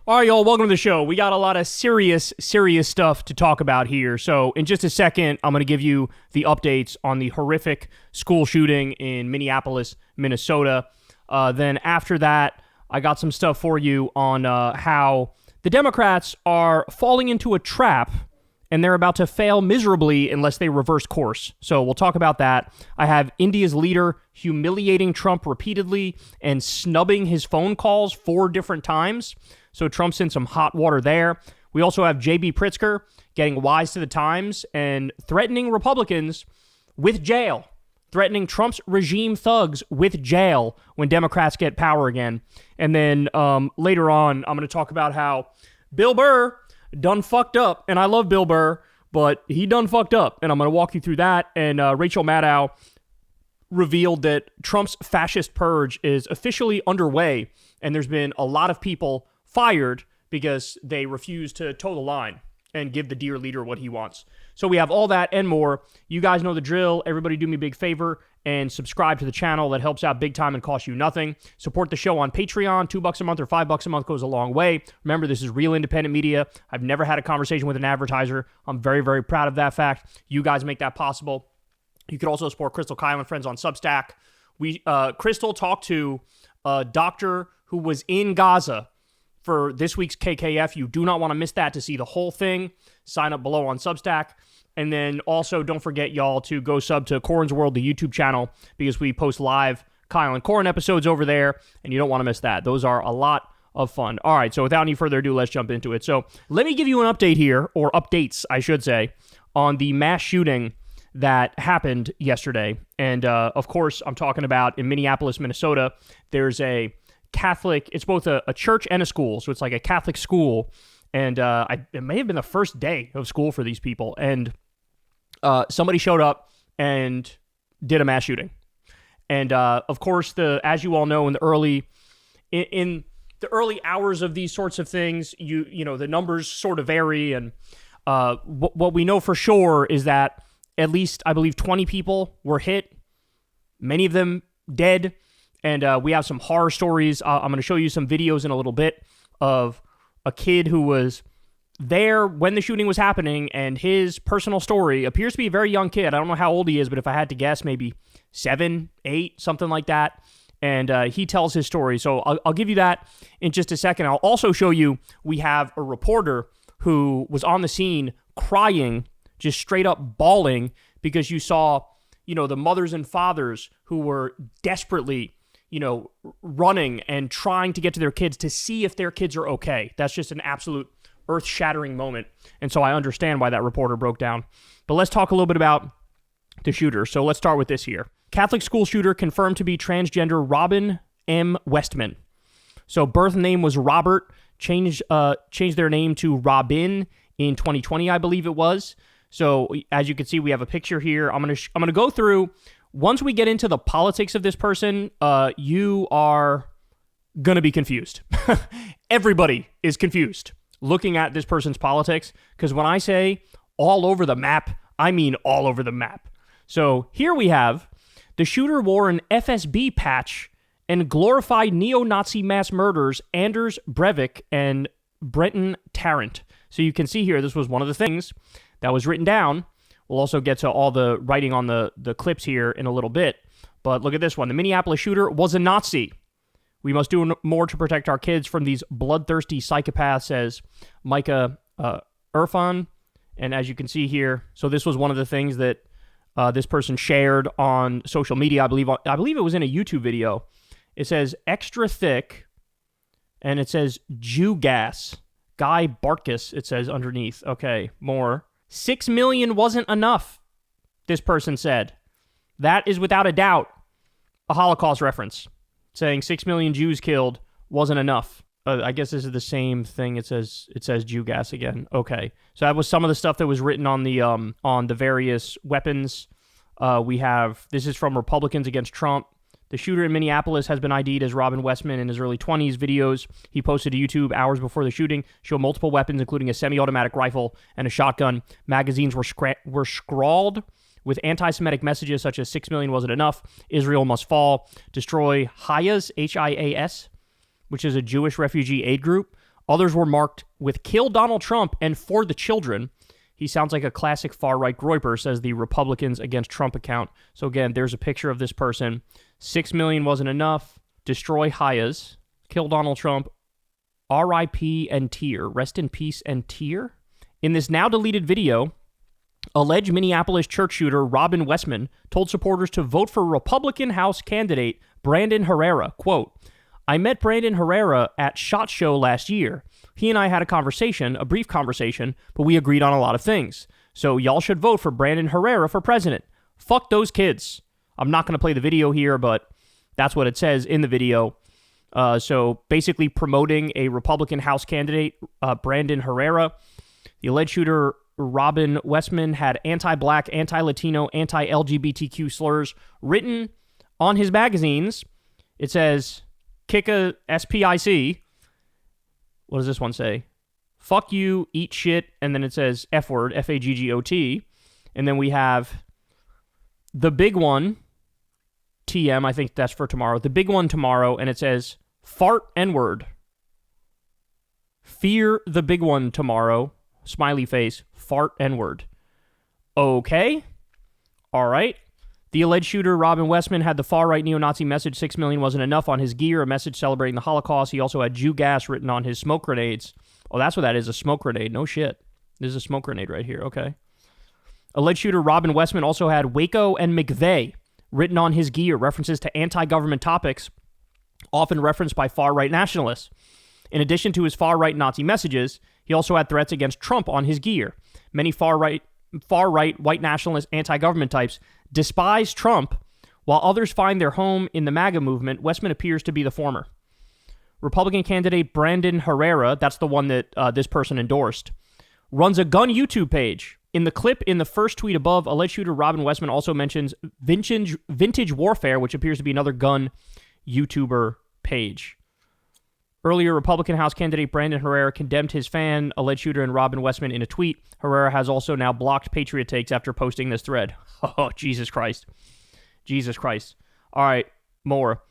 All right, y'all, welcome to the show. We got a lot of serious stuff to talk about here. So in just a second, I'm going to give you the updates on the horrific school shooting in Minneapolis, Minnesota. Then after that, I got some stuff for you on how the Democrats are falling into a trap and they're about to fail miserably unless they reverse course. So we'll talk about that. I have India's leader humiliating Trump repeatedly and snubbing his phone calls 4 different times. So Trump's in some hot water there. We also have J.B. Pritzker getting wise to the times and threatening Republicans with jail, threatening Trump's regime thugs with jail when Democrats get power again. And then later on, I'm going to talk about how Bill Burr done fucked up. And I love Bill Burr, but he done fucked up. And I'm going to walk you through that. And Rachel Maddow revealed that Trump's fascist purge is officially underway. And there's been a lot of people fired because they refuse to toe the line and give the dear leader what he wants. So we have all that and more. You guys know the drill. Everybody do me a big favor and subscribe to the channel. That helps out big time and costs you nothing. Support the show on Patreon. $2 a month or $5 a month goes a long way. Remember, this is real independent media. I've never had a conversation with an advertiser. I'm very, very proud of that fact. You guys make that possible. You could also support Crystal, Kyle, and friends on Substack. Crystal talked to a doctor who was in Gaza for this week's KKF. You do not want to miss that. To see the whole thing, sign up below on Substack. And then also don't forget, y'all, to go sub to Corin's World, the YouTube channel, because we post live Kyle and Corin episodes over there, and you don't want to miss that. Those are a lot of fun. All right, so without any further ado, let's jump into it. So let me give you an update here, or updates, I should say, on the mass shooting that happened yesterday. And of course, I'm talking about in Minneapolis, Minnesota. There's a Catholic, it's both a church and a school, so it's like a Catholic school, and it may have been the first day of school for these people, and somebody showed up and did a mass shooting. And of course, as you all know, in the early hours of these sorts of things, you know the numbers sort of vary, and what we know for sure is that at least, I believe, 20 people were hit, many of them dead. And we have some horror stories. I'm going to show you some videos in a little bit of a kid who was there when the shooting was happening, and his personal story appears to be a very young kid. I don't know how old he is, but if I had to guess, maybe 7, 8, something like that. And he tells his story. So I'll give you that in just a second. I'll also show you we have a reporter who was on the scene crying, just straight up bawling, because you saw, the mothers and fathers who were desperately running and trying to get to their kids to see if their kids are okay. That's just an absolute earth-shattering moment. And so I understand why that reporter broke down. But let's talk a little bit about the shooter. So let's start with this here. Catholic school shooter confirmed to be transgender Robin M. Westman. So birth name was Robert, changed their name to Robin in 2020, I believe it was. So as you can see, we have a picture here. I'm gonna go through. Once we get into the politics of this person, you are going to be confused. Everybody is confused looking at this person's politics, because when I say all over the map, I mean all over the map. So here we have the shooter wore an FSB patch and glorified neo-Nazi mass murderers Anders Breivik and Brenton Tarrant. So you can see here, this was one of the things that was written down. We'll also get to all the writing on the clips here in a little bit. But look at this one. The Minneapolis shooter was a Nazi. We must do more to protect our kids from these bloodthirsty psychopaths, says Micah Irfan. And as you can see here, so this was one of the things that this person shared on social media. I believe it was in a YouTube video. It says extra thick, and it says Jew gas. Guy Bartkus, it says underneath. Okay, more. 6 million wasn't enough, this person said. That is without a doubt a Holocaust reference, saying 6 million Jews killed wasn't enough. I guess this is the same thing. It says Jew gas again. Okay, so that was some of the stuff that was written on the various weapons. This is from Republicans Against Trump. The shooter in Minneapolis has been ID'd as Robin Westman in his early 20s. Videos he posted to YouTube hours before the shooting show multiple weapons, including a semi-automatic rifle and a shotgun. Magazines were scrawled with anti-Semitic messages such as 6 million wasn't enough, Israel must fall, destroy Hayas, H-I-A-S, which is a Jewish refugee aid group, Others were marked with "Kill Donald Trump" and "For the Children." He sounds like a classic far-right groyper, says the Republicans Against Trump account. So again, there's a picture of this person. 6 million wasn't enough. Destroy Hayas. Kill Donald Trump. R.I.P. and tear. Rest in peace and tear. In this now deleted video, alleged Minneapolis church shooter Robin Westman told supporters to vote for Republican House candidate Brandon Herrera. Quote, "I met Brandon Herrera at SHOT Show last year. He and I had a brief conversation, but we agreed on a lot of things. So y'all should vote for Brandon Herrera for president. Fuck those kids." I'm not going to play the video here, but that's what it says in the video. So basically promoting a Republican House candidate, Brandon Herrera. The alleged shooter, Robin Westman, had anti-black, anti-Latino, anti-LGBTQ slurs written on his magazines. It says, "Kicka SPIC." What does this one say? "Fuck you, eat shit," and then it says F word, FAGGOT. And then we have the big one, TM, I think that's for tomorrow. The big one tomorrow, and it says fart N-word. Fear the big one tomorrow. Smiley face, fart N-word. Okay. All right. The alleged shooter, Robin Westman, had the far-right neo-Nazi message, 6 million wasn't enough, on his gear, a message celebrating the Holocaust. He also had Jew gas written on his smoke grenades. Oh, that's what that is, a smoke grenade. No shit. This is a smoke grenade right here. Okay. Alleged shooter Robin Westman also had Waco and McVeigh written on his gear, references to anti-government topics often referenced by far-right nationalists. In addition to his far-right Nazi messages, he also had threats against Trump on his gear. Many far-right white nationalist anti-government types despise Trump, while others find their home in the MAGA movement. Westman appears to be the former. Republican candidate Brandon Herrera, that's the one that this person endorsed, runs a gun YouTube page. In the clip in the first tweet above, alleged shooter Robin Westman also mentions Vintage Warfare, which appears to be another gun YouTuber page. Earlier, Republican House candidate Brandon Herrera condemned his fan, alleged shooter, and Robin Westman in a tweet. Herrera has also now blocked Patriot Takes after posting this thread. Oh, Jesus Christ. Jesus Christ. All right, more.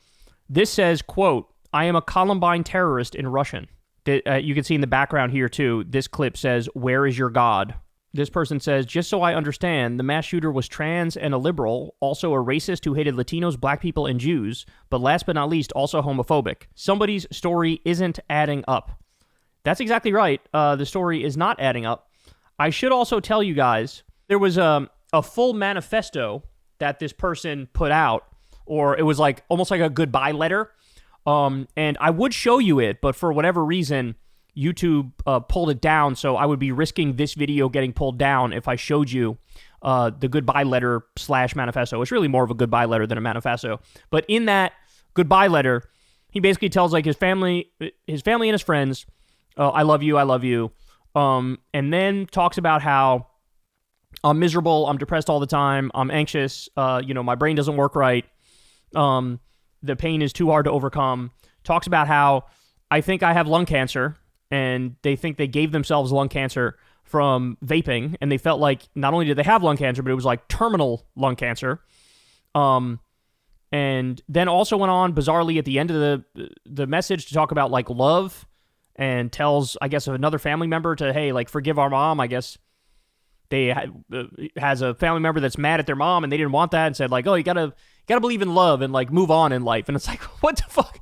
This says, quote, "I am a Columbine terrorist" in Russian. You can see in the background here, too, this clip says, "Where is your God?" This person says, "Just so I understand, the mass shooter was trans and a liberal, also a racist who hated Latinos, black people, and Jews, but last but not least, also homophobic. Somebody's story isn't adding up." That's exactly right. The story is not adding up. I should also tell you guys, there was a full manifesto that this person put out, or it was like almost like a goodbye letter. And I would show you it, but for whatever reason, YouTube pulled it down, so I would be risking this video getting pulled down if I showed you the goodbye letter / manifesto. It's really more of a goodbye letter than a manifesto. But in that goodbye letter, he basically tells like his family and his friends, I love you, I love you. And then talks about how I'm miserable, I'm depressed all the time, I'm anxious, my brain doesn't work right, the pain is too hard to overcome. Talks about how I think I have lung cancer, and they think they gave themselves lung cancer from vaping, and they felt like not only did they have lung cancer, but it was like terminal lung cancer. And then also went on bizarrely at the end of the message to talk about like love, and tells, I guess, another family member to, hey, like, forgive our mom. I guess they has a family member that's mad at their mom, and they didn't want that, and said like, oh, you gotta believe in love and like move on in life. And it's like, what the fuck?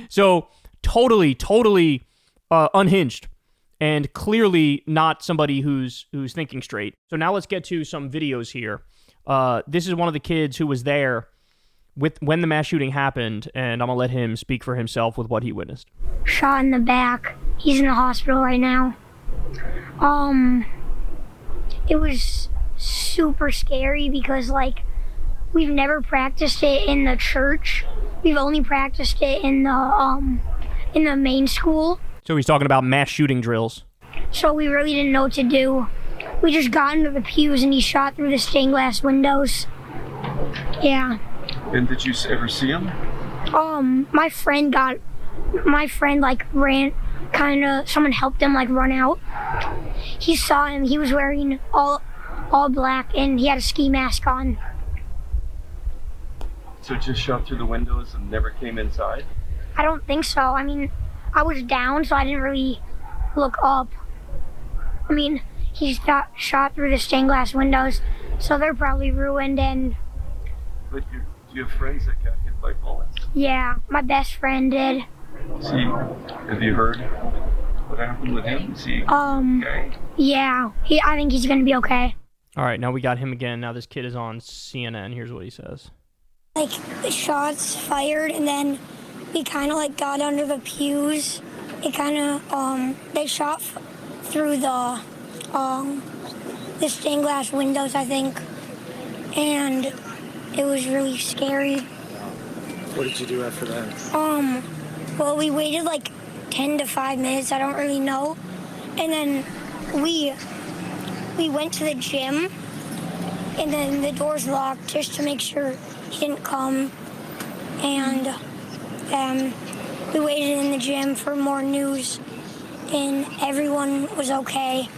So totally unhinged, and clearly not somebody who's thinking straight. So now let's get to some videos here. This is one of the kids who was there when the mass shooting happened, and I'm gonna let him speak for himself with what he witnessed. Shot in the back. He's in the hospital right now. It was super scary because like we've never practiced it in the church. We've only practiced it in the main school. So he's talking about mass shooting drills. So we really didn't know what to do. We just got into the pews and he shot through the stained glass windows. Yeah. And did you ever see him? My friend like ran, someone helped him like run out. He saw him, he was wearing all black and he had a ski mask on. So just shot through the windows and never came inside? I don't think so. I mean, I was down, so I didn't really look up. I mean, he's got shot through the stained glass windows, so they're probably ruined. And But do you have friends that got hit by bullets? yeah, my best friend did. Have you heard what happened with him? Is he okay? Yeah, I think he's gonna be okay. All right, now we got him again. Now this kid is on CNN. Here's what he says. Like, the shots fired, and then we kind of like got under the pews. It kind of they shot through the stained glass windows, I think, and it was really scary. What did you do after that? Well, we waited like 10 to 5 minutes, I don't really know, and then we went to the gym, and then the doors locked just to make sure he didn't come, and we waited in the gym for more news, and everyone was okay,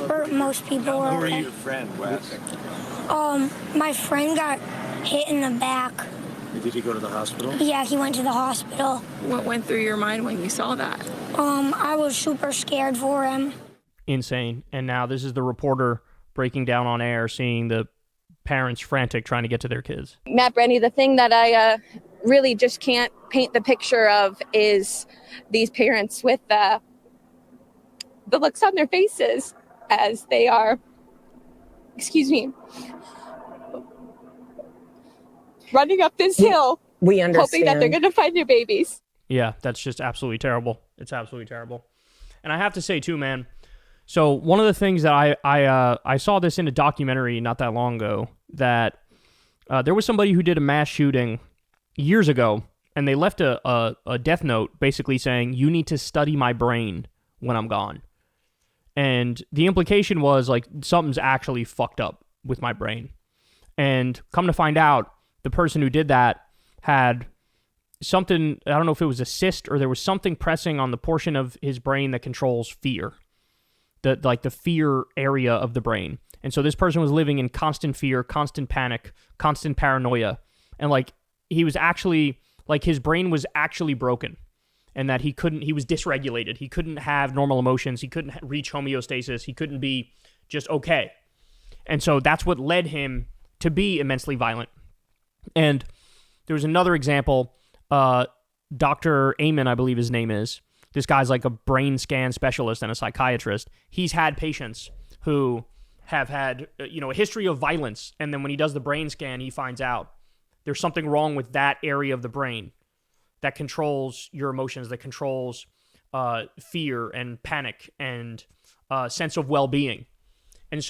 or most people were okay. Who are your friend, Wes? My friend got hit in the back. Did he go to the hospital? Yeah, he went to the hospital. What went through your mind when you saw that? I was super scared for him. Insane. And now this is the reporter breaking down on air, seeing the parents frantic trying to get to their kids. Matt Brenny, the thing that I really just can't paint the picture of is these parents with the looks on their faces as they are, running up this hill, we understand, hoping that they're going to find their babies. Yeah, that's just absolutely terrible. It's absolutely terrible. And I have to say too, man, so one of the things that I saw this in a documentary not that long ago, that there was somebody who did a mass shooting years ago, and they left a death note basically saying, you need to study my brain when I'm gone. And the implication was like, something's actually fucked up with my brain. And come to find out, the person who did that had something, I don't know if it was a cyst or there was something pressing on the portion of his brain that controls fear. The fear area of the brain. And so this person was living in constant fear, constant panic, constant paranoia. And like, he was actually, like, his brain was actually broken. And that he was dysregulated. He couldn't have normal emotions. He couldn't reach homeostasis. He couldn't be just okay. And so that's what led him to be immensely violent. And there was another example, Dr. Ahmed, I believe his name is. This guy's like a brain scan specialist and a psychiatrist. He's had patients who have had, a history of violence. And then when he does the brain scan, he finds out there's something wrong with that area of the brain that controls your emotions, that controls fear and panic and sense of well-being. And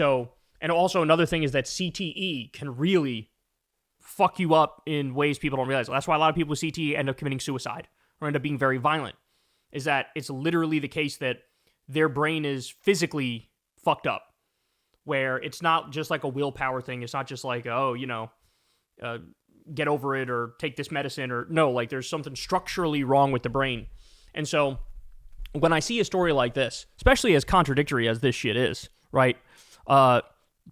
also another thing is that CTE can really fuck you up in ways people don't realize. That's why a lot of people with CTE end up committing suicide or end up being very violent, is that it's literally the case that their brain is physically fucked up, where it's not just like a willpower thing. It's not just like, get over it or take this medicine, or no, like there's something structurally wrong with the brain. And so when I see a story like this, especially as contradictory as this shit is, right?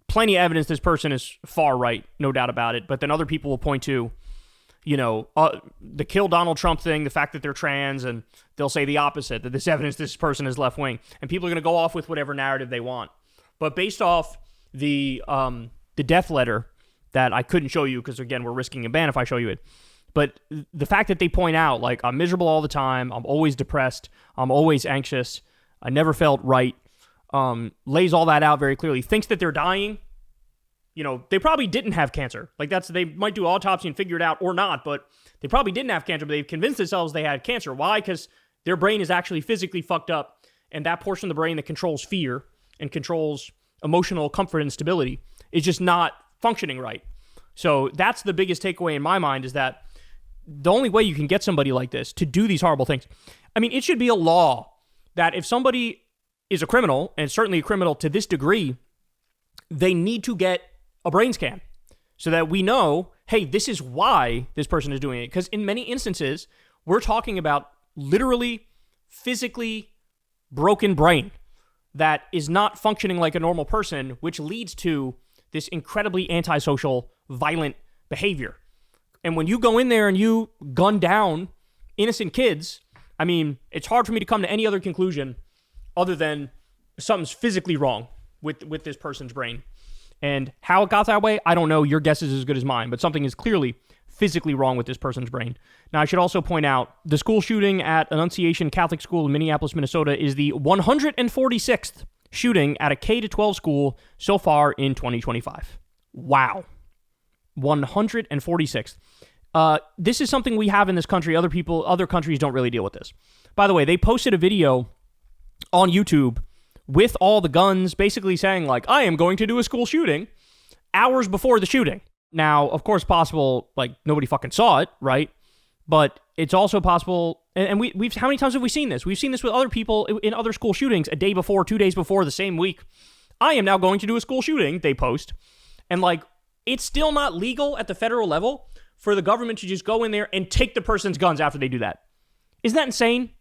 Plenty of evidence this person is far right, no doubt about it. But then other people will point to, the kill Donald Trump thing, the fact that they're trans, and they'll say the opposite, that this evidence this person is left wing. And people are going to go off with whatever narrative they want. But based off the death letter that I couldn't show you because, again, we're risking a ban if I show you it. But the fact that they point out, like, I'm miserable all the time, I'm always depressed, I'm always anxious, I never felt right, lays all that out very clearly, thinks that they're dying. They probably didn't have cancer. Like, they might do autopsy and figure it out or not, but they probably didn't have cancer, but they've convinced themselves they had cancer. Why? Because their brain is actually physically fucked up, and that portion of the brain that controls fear and controls emotional comfort and stability is just not functioning right. So that's the biggest takeaway in my mind, is that the only way you can get somebody like this to do these horrible things, I mean, it should be a law that if somebody is a criminal, and certainly a criminal to this degree, they need to get a brain scan so that we know, hey, this is why this person is doing it. Because in many instances, we're talking about literally physically broken brain that is not functioning like a normal person, which leads to this incredibly antisocial, violent behavior. And when you go in there and you gun down innocent kids, I mean, it's hard for me to come to any other conclusion other than something's physically wrong with this person's brain. And how it got that way, I don't know. Your guess is as good as mine, but something is clearly physically wrong with this person's brain. Now, I should also point out, the school shooting at Annunciation Catholic School in Minneapolis, Minnesota is the 146th shooting at a K-12 school so far in 2025. Wow. 146th. This is something we have in this country. Other countries don't really deal with this. By the way, they posted a video on YouTube with all the guns, basically saying, like, I am going to do a school shooting hours before the shooting. Now, of course, possible, like, nobody fucking saw it, right? But it's also possible, and we've how many times have we seen this? We've seen this with other people in other school shootings a day before, 2 days before, the same week. I am now going to do a school shooting, they post. And, like, it's still not legal at the federal level for the government to just go in there and take the person's guns after they do that. Isn't that insane?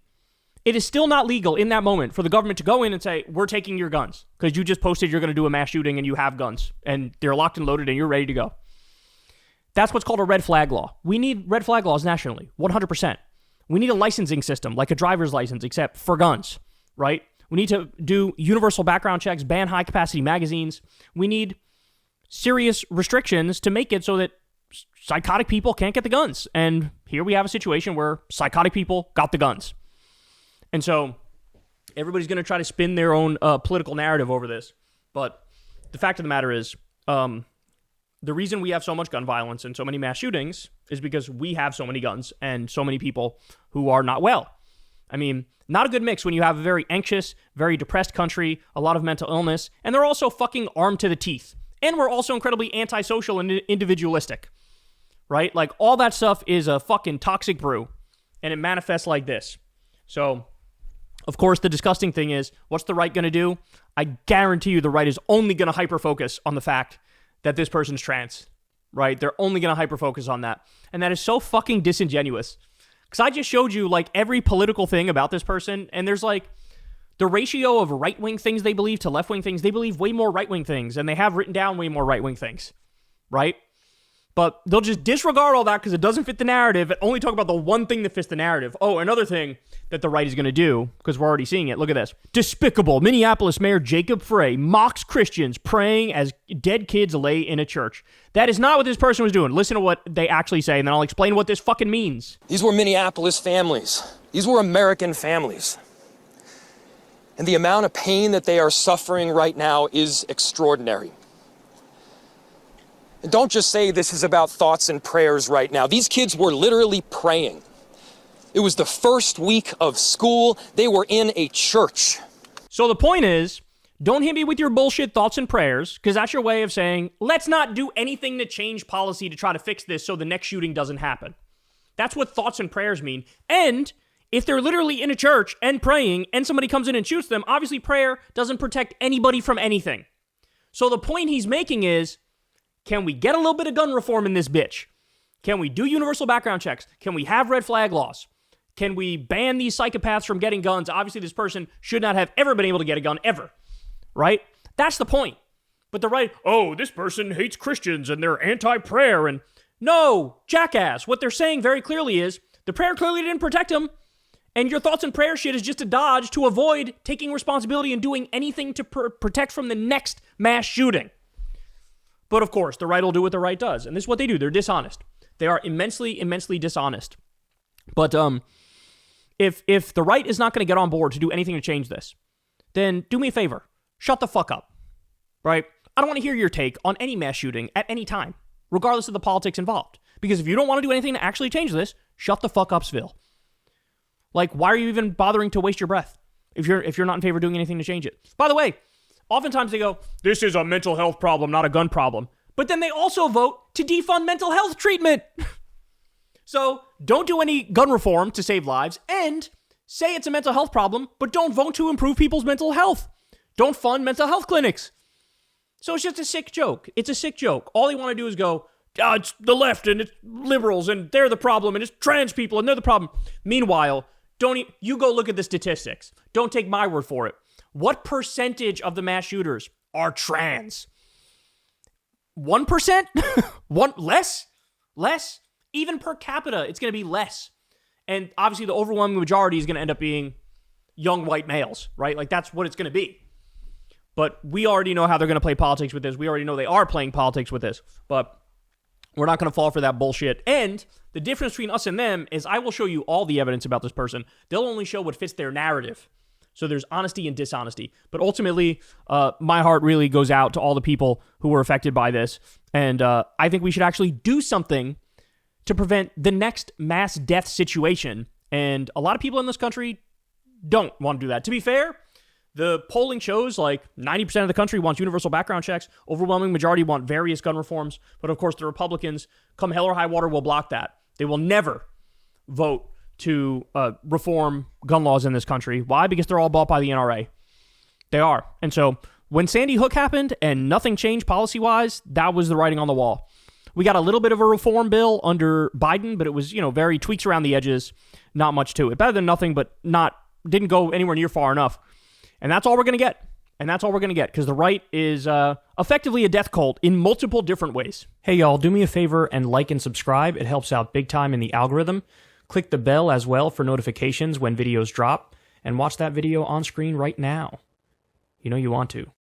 It is still not legal in that moment for the government to go in and say, we're taking your guns because you just posted you're going to do a mass shooting and you have guns and they're locked and loaded and you're ready to go. That's what's called a red flag law. We need red flag laws nationally, 100%. We need a licensing system like a driver's license, except for guns, right? We need to do universal background checks, ban high-capacity magazines. We need serious restrictions to make it so that psychotic people can't get the guns. And here we have a situation where psychotic people got the guns. And so everybody's going to try to spin their own political narrative over this. But the fact of the matter is, the reason we have so much gun violence and so many mass shootings is because we have so many guns and so many people who are not well. I mean, not a good mix when you have a very anxious, very depressed country, a lot of mental illness, and they're also fucking armed to the teeth. And we're also incredibly antisocial and individualistic, right? Like, all that stuff is a fucking toxic brew, and it manifests like this. So, of course, the disgusting thing is, what's the right going to do? I guarantee you the right is only going to hyper-focus on the fact that this person's trans, right? They're only going to hyper-focus on that. And that is so fucking disingenuous. Because I just showed you, like, every political thing about this person, and there's, like, the ratio of right-wing things they believe to left-wing things. They believe way more right-wing things, and they have written down way more right-wing things, right? But they'll just disregard all that because it doesn't fit the narrative and only talk about the one thing that fits the narrative. Oh, another thing that the right is going to do, because we're already seeing it. Look at this. Despicable. Minneapolis Mayor Jacob Frey mocks Christians praying as dead kids lay in a church. That is not what this person was doing. Listen to what they actually say, and then I'll explain what this fucking means. These were Minneapolis families. These were American families. And the amount of pain that they are suffering right now is extraordinary. And don't just say this is about thoughts and prayers right now. These kids were literally praying. It was the first week of school. They were in a church. So the point is, don't hit me with your bullshit thoughts and prayers, because that's your way of saying, let's not do anything to change policy to try to fix this so the next shooting doesn't happen. That's what thoughts and prayers mean. And if they're literally in a church and praying and somebody comes in and shoots them, obviously prayer doesn't protect anybody from anything. So the point he's making is, can we get a little bit of gun reform in this bitch? Can we do universal background checks? Can we have red flag laws? Can we ban these psychopaths from getting guns? Obviously, this person should not have ever been able to get a gun, ever. Right? That's the point. But the right, oh, this person hates Christians and they're anti-prayer. And no, jackass. What they're saying very clearly is, the prayer clearly didn't protect him. And your thoughts and prayer shit is just a dodge to avoid taking responsibility and doing anything to protect from the next mass shooting. But of course, the right will do what the right does. And this is what they do. They're dishonest. They are immensely, immensely dishonest. But if the right is not going to get on board to do anything to change this, then do me a favor. Shut the fuck up. Right? I don't want to hear your take on any mass shooting at any time, regardless of the politics involved. Because if you don't want to do anything to actually change this, shut the fuck up, Sville. Like, why are you even bothering to waste your breath if you're not in favor of doing anything to change it? By the way, oftentimes they go, this is a mental health problem, not a gun problem. But then they also vote to defund mental health treatment. So don't do any gun reform to save lives and say it's a mental health problem, but don't vote to improve people's mental health. Don't fund mental health clinics. So it's just a sick joke. It's a sick joke. All they want to do is go, oh, it's the left and it's liberals and they're the problem and it's trans people and they're the problem. Meanwhile, you go look at the statistics. Don't take my word for it. What percentage of the mass shooters are trans? 1%? One less? Less? Even per capita, it's going to be less. And obviously the overwhelming majority is going to end up being young white males, right? Like, that's what it's going to be. But we already know how they're going to play politics with this. We already know they are playing politics with this. But we're not going to fall for that bullshit. And the difference between us and them is I will show you all the evidence about this person. They'll only show what fits their narrative. So there's honesty and dishonesty. But ultimately, my heart really goes out to all the people who were affected by this. And I think we should actually do something to prevent the next mass death situation. And a lot of people in this country don't want to do that. To be fair, the polling shows like 90% of the country wants universal background checks. Overwhelming majority want various gun reforms. But of course, the Republicans, come hell or high water, will block that. They will never vote to reform gun laws in this country. Why? Because they're all bought by the NRA. They are. And so when Sandy Hook happened and nothing changed policy-wise, that was the writing on the wall. We got a little bit of a reform bill under Biden, but it was, very tweaks around the edges, not much to it. Better than nothing, but didn't go anywhere near far enough. And that's all we're going to get. And that's all we're going to get, because the right is effectively a death cult in multiple different ways. Hey, y'all, do me a favor and like and subscribe. It helps out big time in the algorithm. Click the bell as well for notifications when videos drop, and watch that video on screen right now. You know you want to.